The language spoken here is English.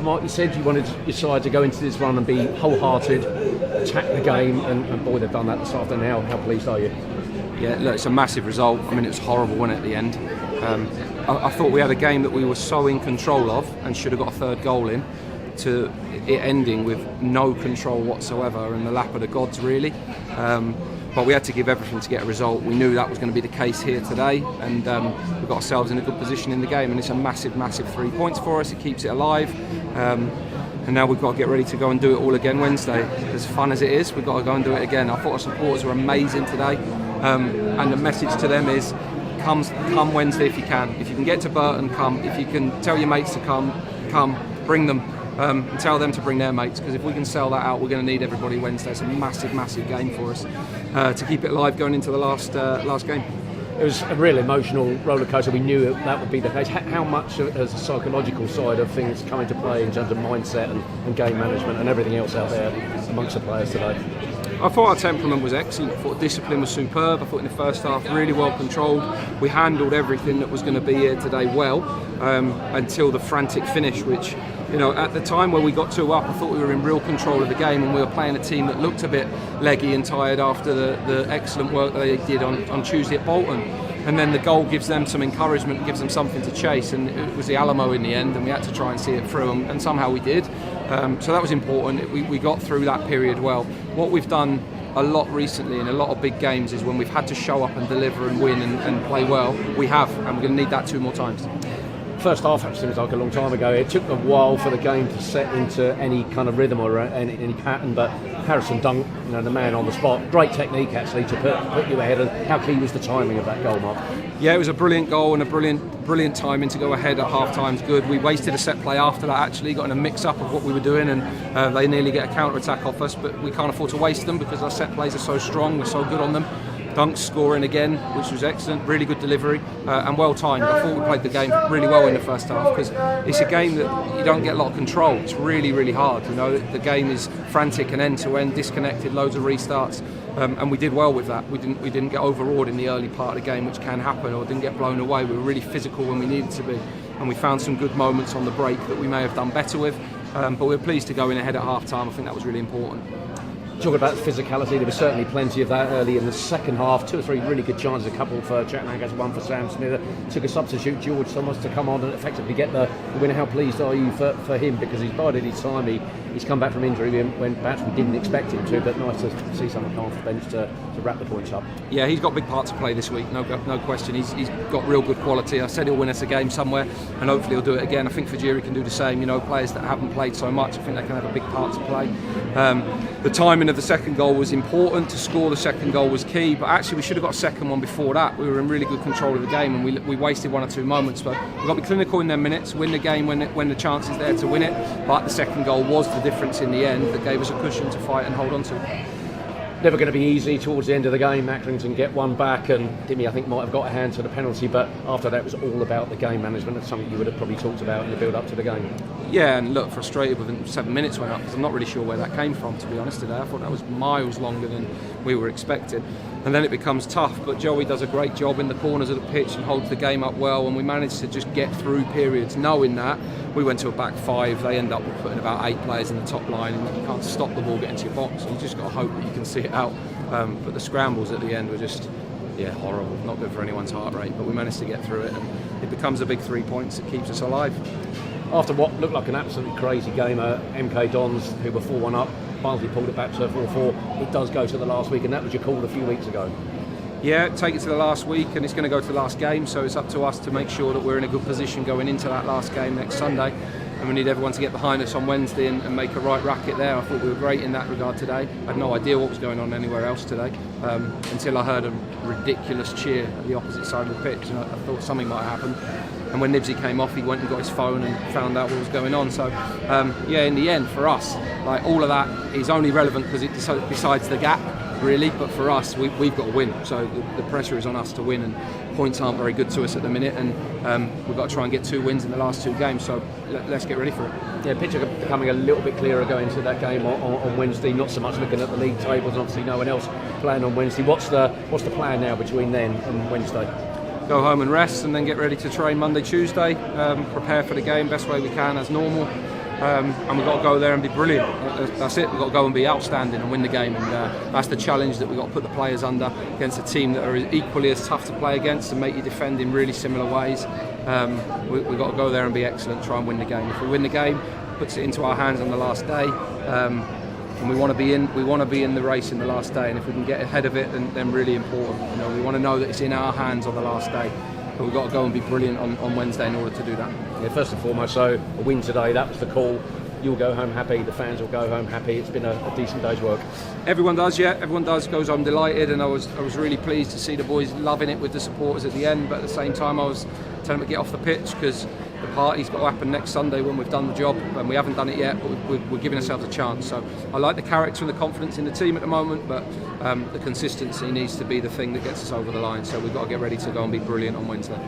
Mark, you said you wanted your side to go into this run and be wholehearted, attack the game, and boy, they've done that this afternoon. How pleased are you? Yeah, look, it's a massive result. I mean, it was horrible, wasn't it, at the end? I thought we had a game that we were so in control of and should have got a third goal in, to it ending with no control whatsoever and the lap of the gods, really. But we had to give everything to get a result. We knew that was going to be the case here today, and we got ourselves in a good position in the game, and it's a massive 3 points for us. It keeps it alive. And now we've got to get ready to go and do it all again Wednesday. As fun as it is, we've got to go and do it again. I thought our supporters were amazing today, and the message to them is come Wednesday if you can. If you can get to Burton, come. If you can tell your mates to come, bring them, and tell them to bring their mates, because if we can sell that out, we're going to need everybody Wednesday. It's a massive game for us to keep it live going into the last game. It was a real emotional roller coaster. We knew that would be the case. How much has the psychological side of things come into play in terms of mindset and game management and everything else out there amongst the players today? I thought our temperament was excellent. I thought discipline was superb. I thought in the first half really well controlled. We handled everything that was going to be here today well, until the frantic finish, which, you know, at the time where we got 2 up, I thought we were in real control of the game, and we were playing a team that looked a bit leggy and tired after the excellent work that they did on Tuesday at Bolton. And then the goal gives them some encouragement and gives them something to chase, and it was the Alamo in the end, and we had to try and see it through, and somehow we did. So that was important. We got through that period well. What we've done a lot recently in a lot of big games is when we've had to show up and deliver and win and play well, we have, and we're going to need that 2 more times. First half actually seems like a long time ago. It took a while for the game to set into any kind of rhythm or any pattern, but Harrison Dunk, you know, the man on the spot, great technique actually to put you ahead. And how key was the timing of that goal, Mark? Yeah, it was a brilliant goal and a brilliant timing to go ahead at half time's good. We wasted a set play after that, actually got in a mix up of what we were doing, and they nearly get a counter attack off us, but we can't afford to waste them because our set plays are so strong, we're so good on them. Dunk's scoring again, which was excellent, really good delivery, and well timed. I thought we played the game really well in the first half, because it's a game that you don't get a lot of control. It's really hard. You know, the game is frantic and end to end, disconnected, loads of restarts, and we did well with that. We didn't get overawed in the early part of the game, which can happen, or didn't get blown away. We were really physical when we needed to be, and we found some good moments on the break that we may have done better with. But we were pleased to go in ahead at half time. I think that was really important. Talking about physicality, there was certainly plenty of that early in the second half. 2 or 3 really good chances, a couple for Chattanooga, one for Sam Smith. Took a substitute, George Thomas, to come on and effectively get the winner. How pleased are you for him? Because he's bided his time. He's come back from injury when perhaps we didn't expect him to, but nice to see someone come off the bench to wrap the points up. Yeah, he's got big part to play this week, no question. He's got real good quality. I said he'll win us a game somewhere, and hopefully he'll do it again. I think Fajiri can do the same. You know, players that haven't played so much, I think they can have a big part to play. The timing of the second goal was important. To score the second goal was key, but actually we should have got a second one before that. We were in really good control of the game, and we wasted 1 or 2 moments, but we've got to be clinical in their minutes, win the game when the chance is there to win it. But the second goal was the difference in the end that gave us a cushion to fight and hold on to. Never going to be easy towards the end of the game. Accrington get one back, and Dimmy, I think, might have got a hand to the penalty, but after that it was all about the game management. That's something you would have probably talked about in the build up to the game. Yeah, and look, frustrated when 7 minutes went up, because I'm not really sure where that came from, to be honest, today. I thought that was miles longer than we were expecting, and then it becomes tough. But Joey does a great job in the corners of the pitch and holds the game up well, and we managed to just get through periods knowing that. We went to a back 5. They end up putting about 8 players in the top line, and you can't stop the ball getting to your box. You just got to hope that you can see it out. But the scrambles at the end were just, horrible. Not good for anyone's heart rate. But we managed to get through it, and it becomes a big 3 points that keeps us alive. After what looked like an absolutely crazy game, MK Dons, who were 4-1 up, Barnsley pulled it back to 4-4. It does go to the last week, and that was your call a few weeks ago. Yeah, take it to the last week, and it's going to go to the last game, so it's up to us to make sure that we're in a good position going into that last game next Sunday, and we need everyone to get behind us on Wednesday and make a right racket there. I thought we were great in that regard today. I had no idea what was going on anywhere else today, until I heard a ridiculous cheer at the opposite side of the pitch, and I thought something might have happened. And when Nibsy came off, he went and got his phone and found out what was going on. So, in the end, for us, like, all of that is only relevant because it decides the gap, really. But for us, we've got to win. So the pressure is on us to win, and points aren't very good to us at the minute. And we've got to try and get 2 wins in the last 2 games. So let's get ready for it. Yeah, picture becoming a little bit clearer going into that game on Wednesday. Not so much looking at the league tables, and obviously no one else playing on Wednesday. What's the plan now between then and Wednesday? Go home and rest, and then get ready to train Monday, Tuesday, prepare for the game best way we can as normal, and we've got to go there and be brilliant. That's it. We've got to go and be outstanding and win the game, and that's the challenge that we've got to put the players under against a team that are equally as tough to play against and make you defend in really similar ways. We've got to go there and be excellent, try and win the game. If we win the game, it puts it into our hands on the last day. And we want to be in the race in the last day, and if we can get ahead of it, then really important. You know, we want to know that it's in our hands on the last day, but we've got to go and be brilliant on Wednesday in order to do that. Yeah, first and foremost, so a win today, that was the call. You'll go home happy, the fans will go home happy. It's been a decent day's work. Everyone does, yeah. Everyone does. Goes home delighted, and I was really pleased to see the boys loving it with the supporters at the end. But at the same time, I was telling them to get off the pitch, because the party's got to happen next Sunday when we've done the job, and we haven't done it yet, but we're giving ourselves a chance. So I like the character and the confidence in the team at the moment, but the consistency needs to be the thing that gets us over the line. So we've got to get ready to go and be brilliant on Wednesday.